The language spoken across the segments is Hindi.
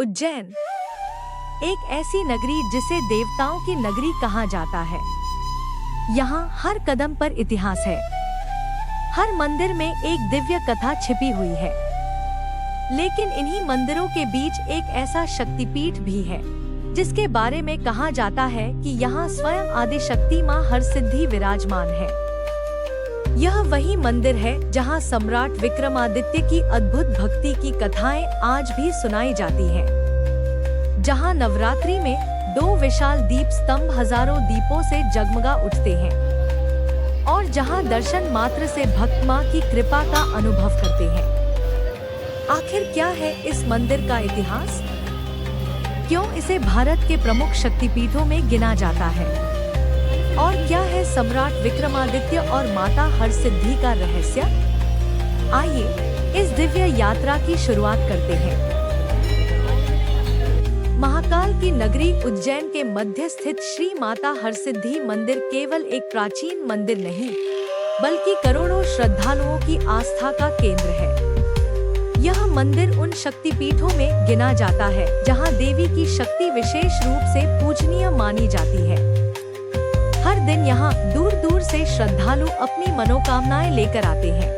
उज्जैन एक ऐसी नगरी जिसे देवताओं की नगरी कहा जाता है। यहाँ हर कदम पर इतिहास है। हर मंदिर में एक दिव्य कथा छिपी हुई है। लेकिन इन्हीं मंदिरों के बीच एक ऐसा शक्तिपीठ भी है जिसके बारे में कहा जाता है कि यहाँ स्वयं आदिशक्ति माँ हरसिद्धि विराजमान है। यह वही मंदिर है जहाँ सम्राट विक्रमादित्य की अद्भुत भक्ति की कथाएं आज भी सुनाई जाती हैं। जहाँ नवरात्रि में 2 विशाल दीप स्तंभ हजारों दीपों से जगमगा उठते हैं और जहाँ दर्शन मात्र से भक्त माँ की कृपा का अनुभव करते हैं। आखिर क्या है इस मंदिर का इतिहास? क्यों इसे भारत के प्रमुख शक्तिपीठों में गिना जाता है? और क्या है सम्राट विक्रमादित्य और माता हरसिद्धि का रहस्य? आइए इस दिव्य यात्रा की शुरुआत करते हैं। महाकाल की नगरी उज्जैन के मध्य स्थित श्री माता हरसिद्धि मंदिर केवल एक प्राचीन मंदिर नहीं, बल्कि करोड़ों श्रद्धालुओं की आस्था का केंद्र है। यह मंदिर उन शक्तिपीठों में गिना जाता है जहां देवी की शक्ति विशेष रूप से पूजनीय मानी जाती है। हर दिन यहाँ दूर दूर से श्रद्धालु अपनी मनोकामनाएं लेकर आते हैं।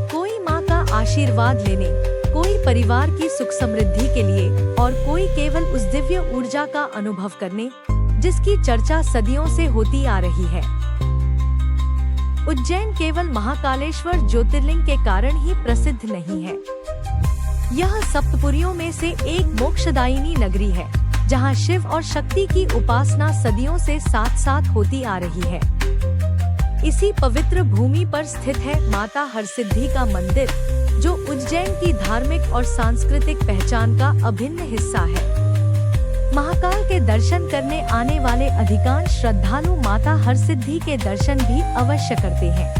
कोई माँ का आशीर्वाद लेने, कोई परिवार की सुख समृद्धि के लिए और कोई केवल उस दिव्य ऊर्जा का अनुभव करने जिसकी चर्चा सदियों से होती आ रही है। उज्जैन केवल महाकालेश्वर ज्योतिर्लिंग के कारण ही प्रसिद्ध नहीं है। यह सप्तपुरियों में से एक मोक्षदायिनी नगरी है जहां शिव और शक्ति की उपासना सदियों से साथ साथ होती आ रही है। इसी पवित्र भूमि पर स्थित है माता हरसिद्धि का मंदिर, जो उज्जैन की धार्मिक और सांस्कृतिक पहचान का अभिन्न हिस्सा है। महाकाल के दर्शन करने आने वाले अधिकांश श्रद्धालु माता हरसिद्धि के दर्शन भी अवश्य करते हैं।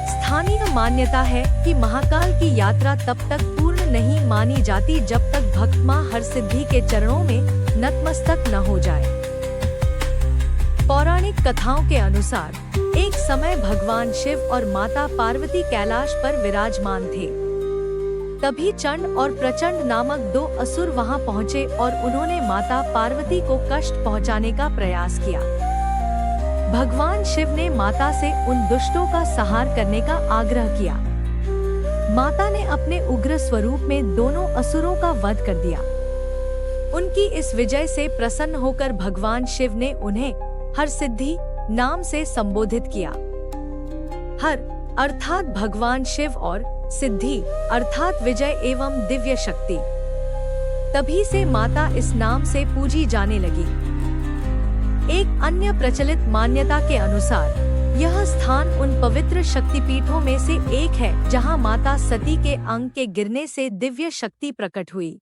स्थानीय मान्यता है कि महाकाल की यात्रा तब तक पूर्ण नहीं मानी जाती जब तक भक्त माँ हरसिद्धि के चरणों में नतमस्तक न हो जाए। पौराणिक कथाओं के अनुसार एक समय भगवान शिव और माता पार्वती कैलाश पर विराजमान थे। तभी चंड और प्रचंड नामक 2 असुर वहां पहुंचे और उन्होंने माता पार्वती को कष्ट पहुंचाने का प्रयास किया। भगवान शिव ने माता से उन दुष्टों का संहार करने का आग्रह किया। माता ने अपने उग्र स्वरूप में दोनों असुरों का वध कर दिया। उनकी इस विजय से प्रसन्न होकर भगवान शिव ने उन्हें हरसिद्धि नाम से संबोधित किया। हर अर्थात भगवान शिव और सिद्धि अर्थात विजय एवं दिव्य शक्ति। तभी से माता इस नाम से पूजी जाने लगी। एक अन्य प्रचलित मान्यता के अनुसार यह स्थान उन पवित्र शक्तिपीठों में से एक है जहां माता सती के अंग के गिरने से दिव्य शक्ति प्रकट हुई।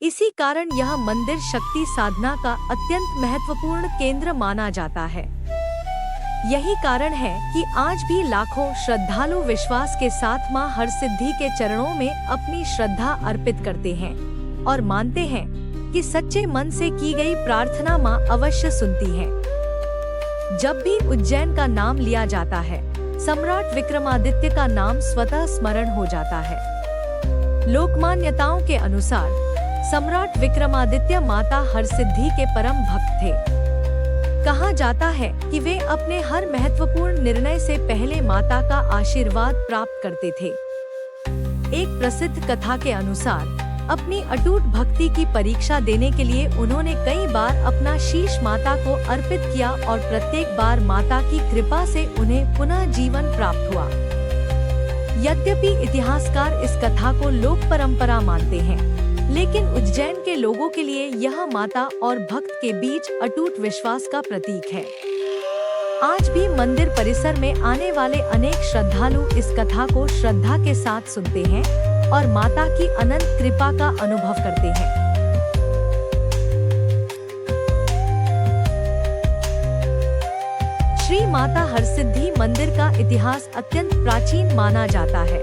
इसी कारण यह मंदिर शक्ति साधना का अत्यंत महत्वपूर्ण केंद्र माना जाता है। यही कारण है कि आज भी लाखों श्रद्धालु विश्वास के साथ मां हरसिद्धि के चरणों में अपनी श्रद्धा अर्पित करते हैं और मानते हैं कि सच्चे मन से की गई प्रार्थना मां अवश्य सुनती है। जब भी उज्जैन का नाम लिया जाता है, सम्राट विक्रमादित्य का नाम स्वतः स्मरण हो जाता है। लोक मान्यताओं के अनुसार सम्राट विक्रमादित्य माता हरसिद्धि के परम भक्त थे। कहा जाता है कि वे अपने हर महत्वपूर्ण निर्णय से पहले माता का आशीर्वाद प्राप्त करते थे। एक प्रसिद्ध कथा के अनुसार अपनी अटूट भक्ति की परीक्षा देने के लिए उन्होंने कई बार अपना शीश माता को अर्पित किया और प्रत्येक बार माता की कृपा से उन्हें पुनः जीवन प्राप्त हुआ। यद्यपि इतिहासकार इस कथा को लोक परंपरा मानते हैं, लेकिन उज्जैन के लोगों के लिए यह माता और भक्त के बीच अटूट विश्वास का प्रतीक है। आज भी मंदिर परिसर में आने वाले अनेक श्रद्धालु इस कथा को श्रद्धा के साथ सुनते हैं और माता की अनंत कृपा का अनुभव करते हैं। श्री माता हरसिद्धि मंदिर का इतिहास अत्यंत प्राचीन माना जाता है।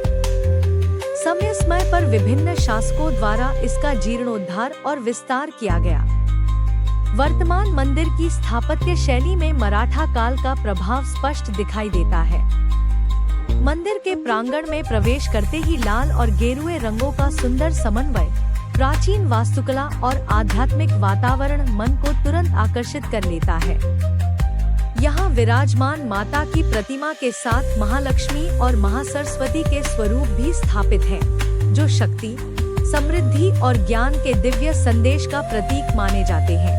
समय समय पर विभिन्न शासकों द्वारा इसका जीर्णोद्धार और विस्तार किया गया। वर्तमान मंदिर की स्थापत्य शैली में मराठा काल का प्रभाव स्पष्ट दिखाई देता है। मंदिर के प्रांगण में प्रवेश करते ही लाल और गेरुए रंगों का सुंदर समन्वय प्राचीन वास्तुकला और आध्यात्मिक वातावरण मन को तुरंत आकर्षित कर लेता है। यहाँ विराजमान माता की प्रतिमा के साथ महालक्ष्मी और महासरस्वती के स्वरूप भी स्थापित हैं, जो शक्ति, समृद्धि और ज्ञान के दिव्य संदेश का प्रतीक माने जाते हैं।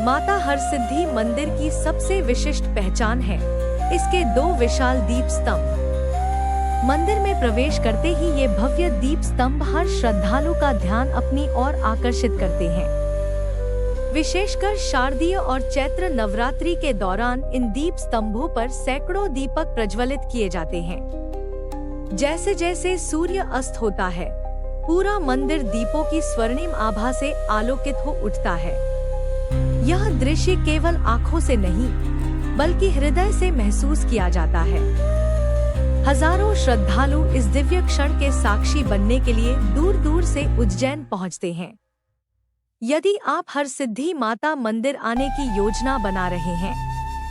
माता हरसिद्धि मंदिर की सबसे विशिष्ट पहचान है इसके 2 विशाल दीप स्तंभ। मंदिर में प्रवेश करते ही ये भव्य दीप स्तंभ हर श्रद्धालु का ध्यान अपनी ओर आकर्षित करते हैं। विशेषकर शारदीय और चैत्र नवरात्रि के दौरान इन दीप स्तंभों पर सैकड़ों दीपक प्रज्वलित किए जाते हैं। जैसे जैसे सूर्य अस्त होता है, पूरा मंदिर दीपों की स्वर्णिम आभा से आलोकित हो उठता है। यह दृश्य केवल आँखों से नहीं, बल्कि हृदय से महसूस किया जाता है। हजारों श्रद्धालु इस दिव्य क्षण के साक्षी बनने के लिए दूर दूर से उज्जैन पहुंचते हैं। यदि आप हरसिद्धि माता मंदिर आने की योजना बना रहे हैं,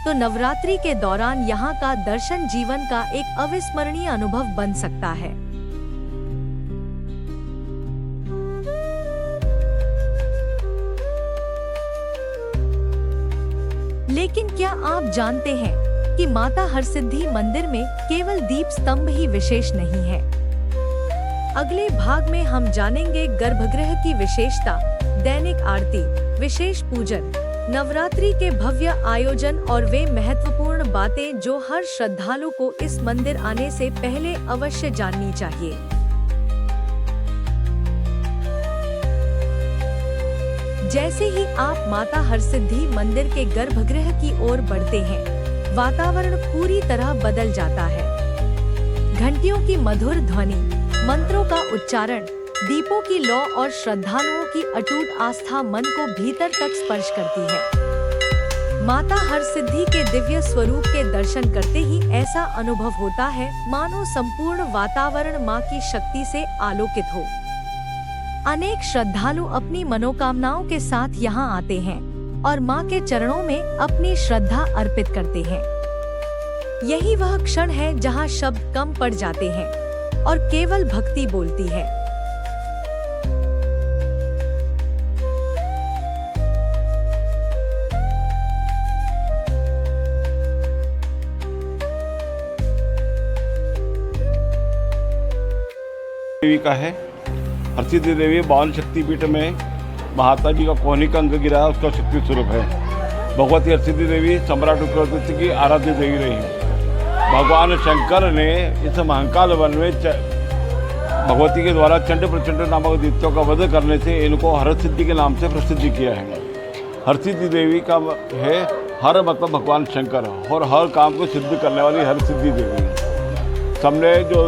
तो नवरात्रि के दौरान यहाँ का दर्शन जीवन का एक अविस्मरणीय अनुभव बन सकता है। लेकिन क्या आप जानते हैं कि माता हरसिद्धि मंदिर में केवल दीप स्तंभ ही विशेष नहीं है। अगले भाग में हम जानेंगे गर्भगृह की विशेषता, दैनिक आरती, विशेष पूजन, नवरात्रि के भव्य आयोजन और वे महत्वपूर्ण बातें जो हर श्रद्धालु को इस मंदिर आने से पहले अवश्य जाननी चाहिए। जैसे ही आप माता हरसिद्धि मंदिर के गर्भगृह की ओर बढ़ते हैं, वातावरण पूरी तरह बदल जाता है। घंटियों की मधुर ध्वनि, मंत्रों का उच्चारण, दीपों की लौ और श्रद्धालुओं की अटूट आस्था मन को भीतर तक स्पर्श करती है। माता हरसिद्धि के दिव्य स्वरूप के दर्शन करते ही ऐसा अनुभव होता है मानो संपूर्ण वातावरण माँ की शक्ति से आलोकित हो। अनेक श्रद्धालु अपनी मनोकामनाओं के साथ यहाँ आते हैं और माँ के चरणों में अपनी श्रद्धा अर्पित करते हैं। यही वह क्षण है जहाँ शब्द कम पड़ जाते हैं और केवल भक्ति बोलती है। देवी का है। हरसिद्धि देवी 52 शक्तिपीठ में महात्मा जी का कोहनिक अंग गिरा है, उसका शक्ति स्वरूप है। भगवती हरसिद्धि देवी सम्राट चक्रवर्ती की आराध्य देवी रही। भगवान शंकर ने इस महाकाल वन में भगवती के द्वारा चंड प्रचंड नामक दैत्यों का वध करने से इनको हरसिद्धि के नाम से प्रसिद्धि किया है। हरसिद्धि देवी का है हर मतलब भगवान शंकर और हर काम को सिद्ध करने वाली हरसिद्धि देवी। सामने जो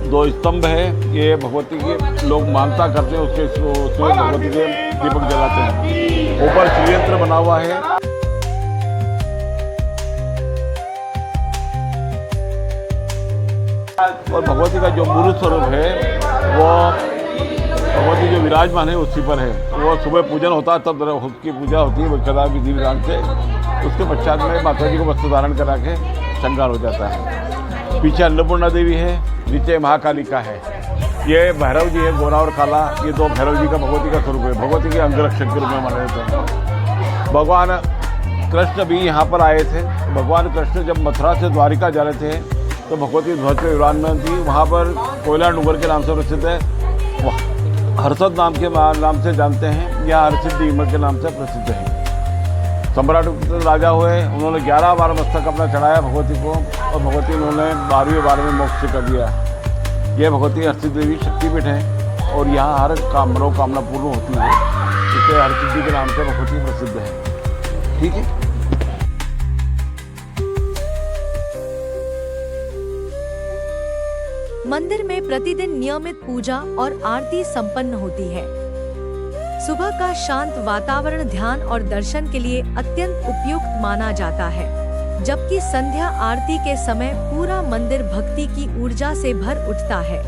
2 स्तंभ है, ये भगवती के लोग मानता करते हैं, उसमें भगवती के दीपक जलाते हैं। ऊपर श्रीयंत्र बना हुआ है। और भगवती का जो मूल स्वरूप है वो भगवती जो विराजमान है उसी पर है। वो सुबह पूजन होता है, तब उसकी पूजा होती है बकायदा विधि विधान से। उसके पश्चात में माता जी को वस्त्र धारण करा के श्रृंगार हो जाता है। पीछे अन्नपूर्णा देवी है, नीचे महाकालिका है। ये भैरव जी है, गोरा और काला, ये 2 भैरव जी का भगवती का स्वरूप है। भगवती के अंगरक्षक के रूप में माने जाते हैं। भगवान कृष्ण भी यहाँ पर आए थे। भगवान कृष्ण जब मथुरा से द्वारिका जा रहे थे तो भगवती ध्वज पे विराजमान थी। वहाँ पर कोयला डूंगर के नाम से प्रसिद्ध है, हर्षद नाम से जानते हैं, या हरसिद्धि के नाम से प्रसिद्ध है। सम्राट राजा हुए, उन्होंने 11 बार मस्तक अपना चढ़ाया भगवती को और भगवती उन्होंने 12वें बार में मोक्ष कर दिया। ये भगवती हरसिद्धि देवी शक्तिपीठ है और यहाँ हर मनोकामना पूर्ण होती है। इसलिए हरसिद्धि के नाम से भगवती प्रसिद्ध है। ठीक है। मंदिर में प्रतिदिन नियमित पूजा और आरती संपन्न होती है। सुबह का शांत वातावरण ध्यान और दर्शन के लिए अत्यंत उपयुक्त माना जाता है, जबकि संध्या आरती के समय पूरा मंदिर भक्ति की ऊर्जा से भर उठता है।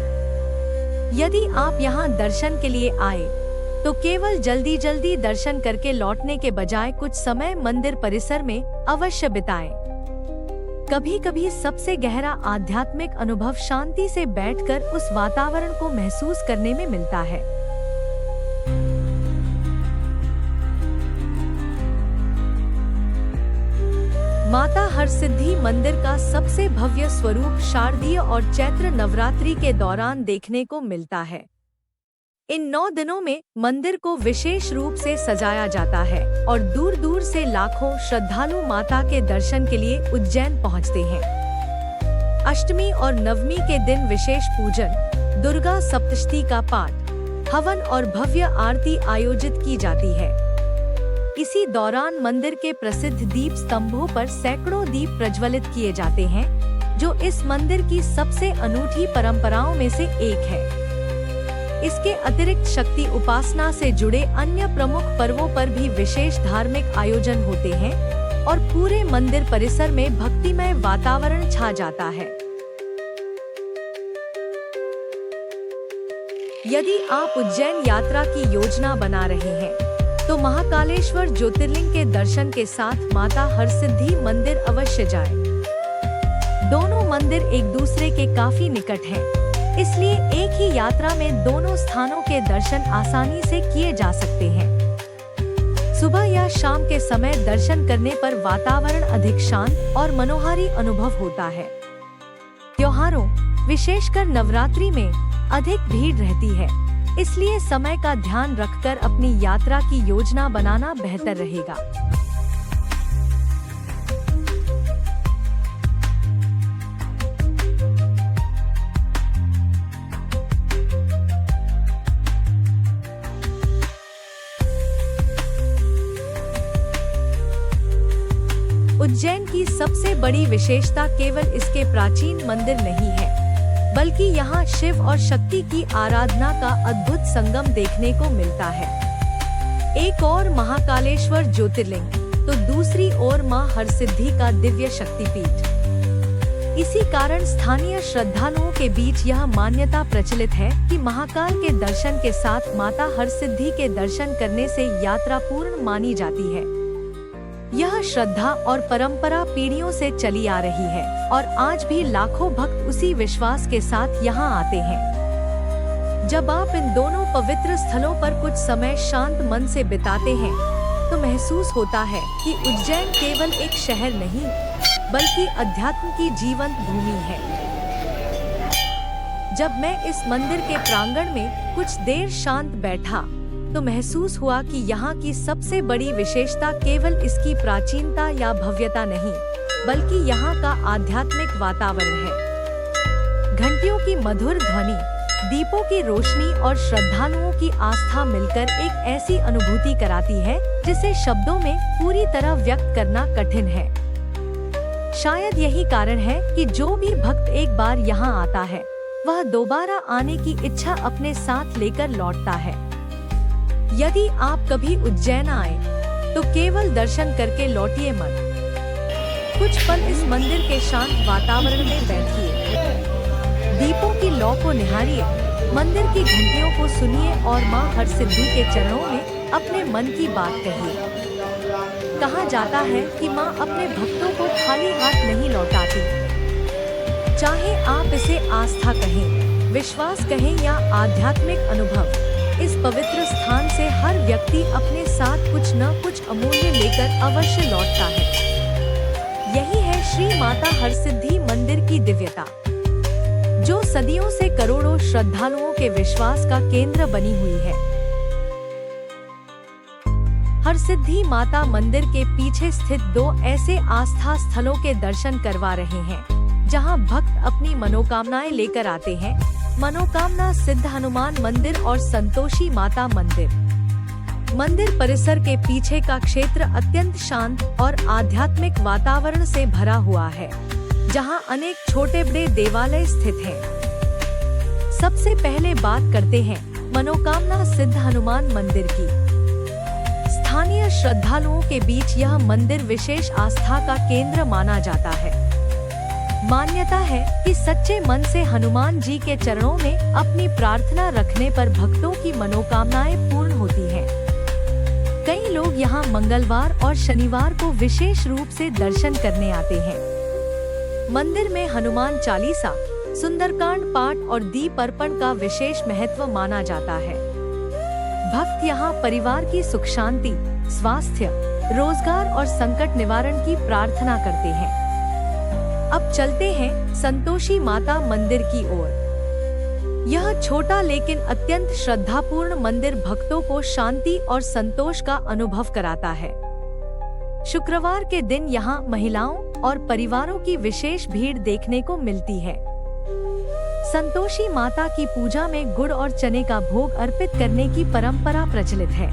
यदि आप यहाँ दर्शन के लिए आए तो केवल जल्दी जल्दी दर्शन करके लौटने के बजाय कुछ समय मंदिर परिसर में अवश्य बिताएं। कभी कभी सबसे गहरा आध्यात्मिक अनुभव शांति से बैठकर उस वातावरण को महसूस करने में मिलता है। माता हरसिद्धि मंदिर का सबसे भव्य स्वरूप शारदीय और चैत्र नवरात्रि के दौरान देखने को मिलता है। इन 9 दिनों में मंदिर को विशेष रूप से सजाया जाता है और दूर दूर से लाखों श्रद्धालु माता के दर्शन के लिए उज्जैन पहुंचते हैं। अष्टमी और नवमी के दिन विशेष पूजन, दुर्गा सप्तशती का पाठ, हवन और भव्य आरती आयोजित की जाती है। इसी दौरान मंदिर के प्रसिद्ध दीप स्तंभों पर सैकड़ों दीप प्रज्वलित किए जाते हैं, जो इस मंदिर की सबसे अनूठी परंपराओं में से एक है। इसके अतिरिक्त शक्ति उपासना से जुड़े अन्य प्रमुख पर्वों पर भी विशेष धार्मिक आयोजन होते हैं और पूरे मंदिर परिसर में भक्तिमय वातावरण छा जाता है। यदि आप उज्जैन यात्रा की योजना बना रहे हैं तो महाकालेश्वर ज्योतिर्लिंग के दर्शन के साथ माता हरसिद्धि मंदिर अवश्य जाएं। दोनों मंदिर एक दूसरे के काफी निकट हैं, इसलिए एक ही यात्रा में दोनों स्थानों के दर्शन आसानी से किए जा सकते हैं। सुबह या शाम के समय दर्शन करने पर वातावरण अधिक शांत और मनोहारी अनुभव होता है। त्योहारों, विशेषकर नवरात्रि में अधिक भीड़ रहती है, इसलिए समय का ध्यान रखकर अपनी यात्रा की योजना बनाना बेहतर रहेगा। उज्जैन की सबसे बड़ी विशेषता केवल इसके प्राचीन मंदिर नहीं है, बल्कि यहाँ शिव और शक्ति की आराधना का अद्भुत संगम देखने को मिलता है। एक और महाकालेश्वर ज्योतिर्लिंग तो दूसरी ओर मां हरसिद्धि का दिव्य शक्तिपीठ। इसी कारण स्थानीय श्रद्धालुओं के बीच यह मान्यता प्रचलित है कि महाकाल के दर्शन के साथ माता हरसिद्धि के दर्शन करने से यात्रा पूर्ण मानी जाती है। यह श्रद्धा और परंपरा पीढ़ियों से चली आ रही है और आज भी लाखों भक्त उसी विश्वास के साथ यहाँ आते हैं। जब आप इन दोनों पवित्र स्थलों पर कुछ समय शांत मन से बिताते हैं, तो महसूस होता है कि उज्जैन केवल एक शहर नहीं, बल्कि अध्यात्म की जीवंत भूमि है। जब मैं इस मंदिर के प्रांगण में कुछ देर शांत बैठा, तो महसूस हुआ कि यहाँ की सबसे बड़ी विशेषता केवल इसकी प्राचीनता या भव्यता नहीं, बल्कि यहाँ का आध्यात्मिक वातावरण है। घंटियों की मधुर ध्वनि, दीपों की रोशनी और श्रद्धालुओं की आस्था मिलकर एक ऐसी अनुभूति कराती है जिसे शब्दों में पूरी तरह व्यक्त करना कठिन है। शायद यही कारण है कि जो भी भक्त एक बार यहाँ आता है, वह दोबारा आने की इच्छा अपने साथ लेकर लौटता है। यदि आप कभी उज्जैन आए तो केवल दर्शन करके लौटिए मत। कुछ पल इस मंदिर के शांत वातावरण में बैठिए, दीपों की लौ को निहारिए, मंदिर की घंटियों को सुनिए और मां हरसिद्धि के चरणों में अपने मन की बात कहिए। कहा जाता है कि मां अपने भक्तों को खाली हाथ नहीं लौटाती। चाहे आप इसे आस्था कहें, विश्वास कहें या आध्यात्मिक अनुभव, इस पवित्र स्थान से हर व्यक्ति अपने साथ कुछ न कुछ अमूल्य लेकर अवश्य लौटता है। यही है श्री माता हरसिद्धि मंदिर की दिव्यता, जो सदियों से करोड़ों श्रद्धालुओं के विश्वास का केंद्र बनी हुई है। हरसिद्धि माता मंदिर के पीछे स्थित 2 ऐसे आस्था स्थलों के दर्शन करवा रहे हैं, जहां भक्त अपनी मनोकामनाएं लेकर आते हैं। मनोकामना सिद्ध हनुमान मंदिर और संतोषी माता मंदिर। मंदिर परिसर के पीछे का क्षेत्र अत्यंत शांत और आध्यात्मिक वातावरण से भरा हुआ है, जहां अनेक छोटे बड़े देवालय स्थित हैं। सबसे पहले बात करते हैं मनोकामना सिद्ध हनुमान मंदिर की। स्थानीय श्रद्धालुओं के बीच यह मंदिर विशेष आस्था का केंद्र माना जाता है। मान्यता है कि सच्चे मन से हनुमान जी के चरणों में अपनी प्रार्थना रखने पर भक्तों की मनोकामनाएं पूर्ण होती हैं। कई लोग यहाँ मंगलवार और शनिवार को विशेष रूप से दर्शन करने आते हैं। मंदिर में हनुमान चालीसा, सुंदरकांड पाठ और दीप अर्पण का विशेष महत्व माना जाता है। भक्त यहाँ परिवार की सुख शांति, स्वास्थ्य, रोजगार और संकट निवारण की प्रार्थना करते हैं। अब चलते हैं संतोषी माता मंदिर की ओर। यह छोटा लेकिन अत्यंत श्रद्धापूर्ण मंदिर भक्तों को शांति और संतोष का अनुभव कराता है। शुक्रवार के दिन यहाँ महिलाओं और परिवारों की विशेष भीड़ देखने को मिलती है। संतोषी माता की पूजा में गुड़ और चने का भोग अर्पित करने की परंपरा प्रचलित है।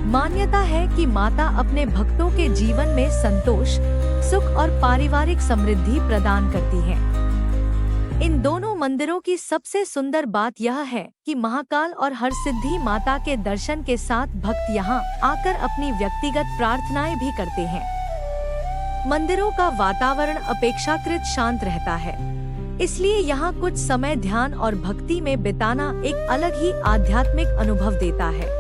मान्यता है कि माता अपने भक्तों के जीवन में संतोष, सुख और पारिवारिक समृद्धि प्रदान करती है। इन दोनों मंदिरों की सबसे सुंदर बात यह है कि महाकाल और हरसिद्धि माता के दर्शन के साथ भक्त यहाँ आकर अपनी व्यक्तिगत प्रार्थनाएं भी करते हैं। मंदिरों का वातावरण अपेक्षाकृत शांत रहता है, इसलिए यहाँ कुछ समय ध्यान और भक्ति में बिताना एक अलग ही आध्यात्मिक अनुभव देता है।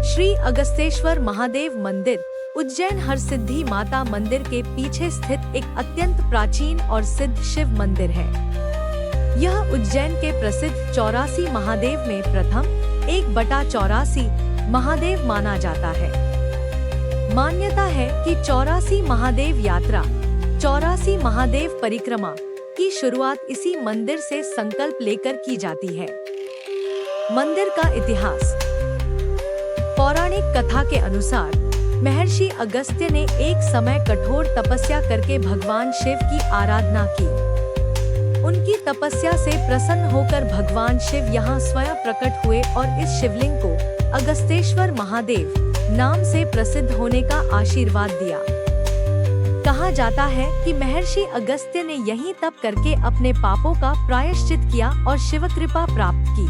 श्री अगस्तेश्वर महादेव मंदिर उज्जैन हरसिद्धि माता मंदिर के पीछे स्थित एक अत्यंत प्राचीन और सिद्ध शिव मंदिर है। यह उज्जैन के प्रसिद्ध 84 महादेव में प्रथम 1/84 महादेव माना जाता है। मान्यता है कि 84 महादेव यात्रा, 84 महादेव परिक्रमा की शुरुआत इसी मंदिर से संकल्प लेकर की जाती है। मंदिर का इतिहास। पौराणिक कथा के अनुसार महर्षि अगस्त्य ने एक समय कठोर तपस्या करके भगवान शिव की आराधना की। उनकी तपस्या से प्रसन्न होकर भगवान शिव यहाँ स्वयं प्रकट हुए और इस शिवलिंग को अगस्तेश्वर महादेव नाम से प्रसिद्ध होने का आशीर्वाद दिया। कहा जाता है कि महर्षि अगस्त्य ने यही तप करके अपने पापों का प्रायश्चित किया और शिव कृपा प्राप्त की।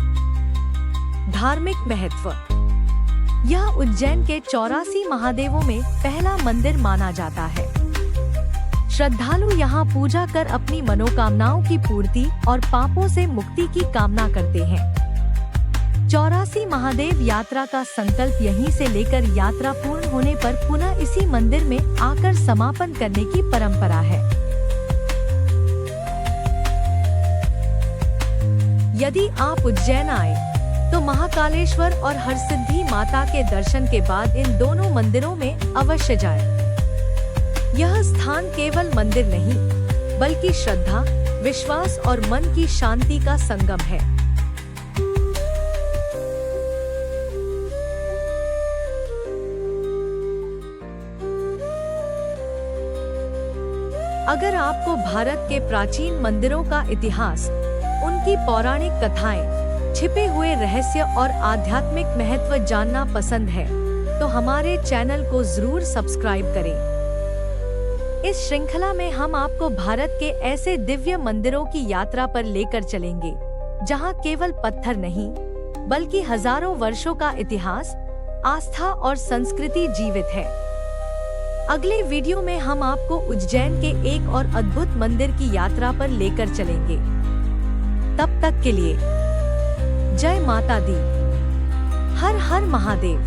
धार्मिक महत्व। यह उज्जैन के 84 महादेवों में पहला मंदिर माना जाता है। श्रद्धालु यहाँ पूजा कर अपनी मनोकामनाओं की पूर्ति और पापों से मुक्ति की कामना करते हैं। 84 महादेव यात्रा का संकल्प यहीं से लेकर यात्रा पूर्ण होने पर पुनः इसी मंदिर में आकर समापन करने की परंपरा है। यदि आप उज्जैन आए तो महाकालेश्वर और हरसिद्धि माता के दर्शन के बाद इन दोनों मंदिरों में अवश्य जाएं। यह स्थान केवल मंदिर नहीं, बल्कि श्रद्धा, विश्वास और मन की शांति का संगम है। अगर आपको भारत के प्राचीन मंदिरों का इतिहास, उनकी पौराणिक कथाएं, छिपे हुए रहस्य और आध्यात्मिक महत्व जानना पसंद है, तो हमारे चैनल को जरूर सब्सक्राइब करें। इस श्रृंखला में हम आपको भारत के ऐसे दिव्य मंदिरों की यात्रा पर लेकर चलेंगे, जहां केवल पत्थर नहीं, बल्कि हजारों वर्षों का इतिहास, आस्था और संस्कृति जीवित है। अगले वीडियो में हम आपको उज्जैन के एक और अद्भुत मंदिर की यात्रा पर लेकर चलेंगे। तब तक के लिए जय माता दी। हर हर महादेव।